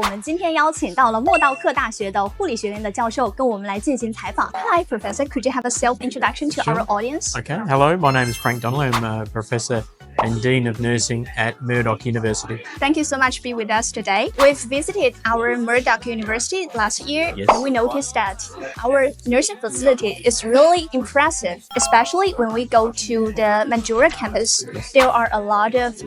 我们今天邀请到了莫道克大学的护理学院的教授跟我们来进行采访。Hi, Professor. Could you have a self-introduction to our audience? Okay. Hello, my name is Frank Donnelly. I'm a professor and Dean of Nursing at Murdoch University. Thank you so much for being with us today. We've visited our Murdoch University last year, Yes. and we noticed that our nursing facility is really impressive, especially when we go to the Mandurah campus. There are a lot of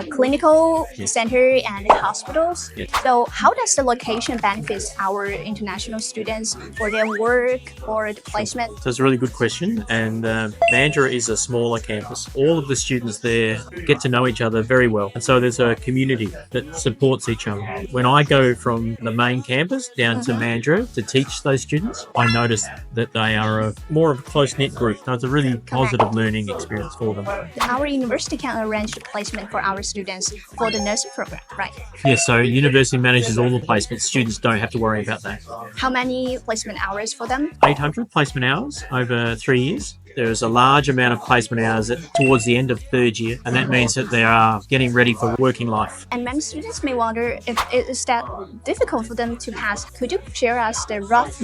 clinical center and hospitals. Yes. So how does the location benefit our international students for their work or the placement? So it's a really good question. And Mandurah is a smaller campus. All of the students there get to know each other very well. And so there's a community that supports each other. When I go from the main campus down to Mandurah to teach those students, I notice that they are more of a close-knit group. So it's a really positive learning experience for them. Our university can arrange the placement for our students for the nursing program, right? Yes, so university manages all the placements. Students don't have to worry about that. How many placement hours for them? 800 placement hours over 3 years. There's a large amount of placement hours towards the end of third year, and that means that they are getting ready for working life. And many students may wonder if it is that difficult for them to pass. Could you share us the rough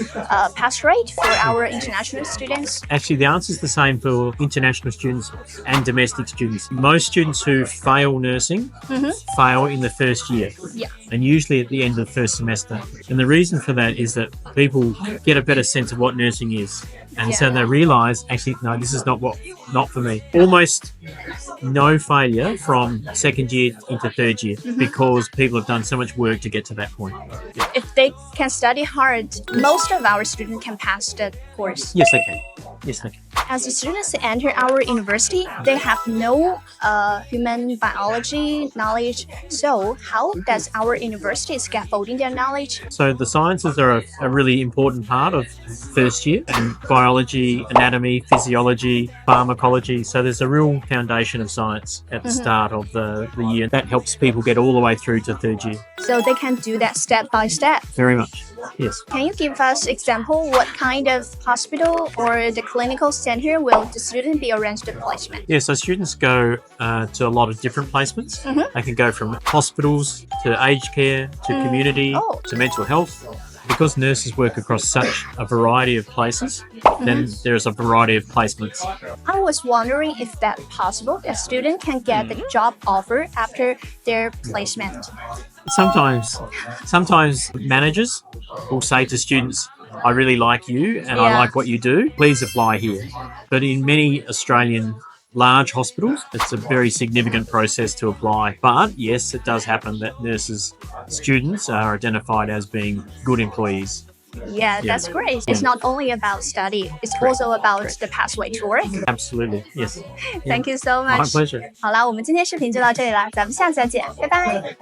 pass rate for our international students? Actually, the answer is the same for international students and domestic students. Most students who fail nursing fail in the first year, Yeah. and usually at the end of the first semester. And the reason for that is that people get a better sense of what nursing is. And so they realise, actually, no, this is not for me. Almost no failure from second year into third year because people have done so much work to get to that point. If they can study hard, most of our students can pass the course. Yes, they can. Yes, they can. As the students enter our university, they have no human biology knowledge. So how does our university scaffolding their knowledge? So the sciences are a really important part of first year, and biology, anatomy, physiology, pharmacology. So there's a real foundation of science at the start of the year. That helps people get all the way through to third year. So they can do that step by step. Very much. Yes. Can you give us example what kind of hospital or the clinical center will the student be arranged the placement? Yeah, so students go to a lot of different placements. They can go from hospitals to aged care to community to mental health. Because nurses work across such a variety of places, then there's a variety of placements. I was wondering if that's possible. A student can get the job offer after their placement. Sometimes managers will say to students, I really like you and I like what you do. Please apply here. But in many Australian large hospitals, it's a very significant process to apply. But yes, it does happen that students are identified as being good employees. Yeah, that's great. It's not only about study, it's also about the pathway to work. Absolutely, yes. Thank you so much. My pleasure. 好啦，我们今天视频就到这里啦，咱们下次再见，拜拜。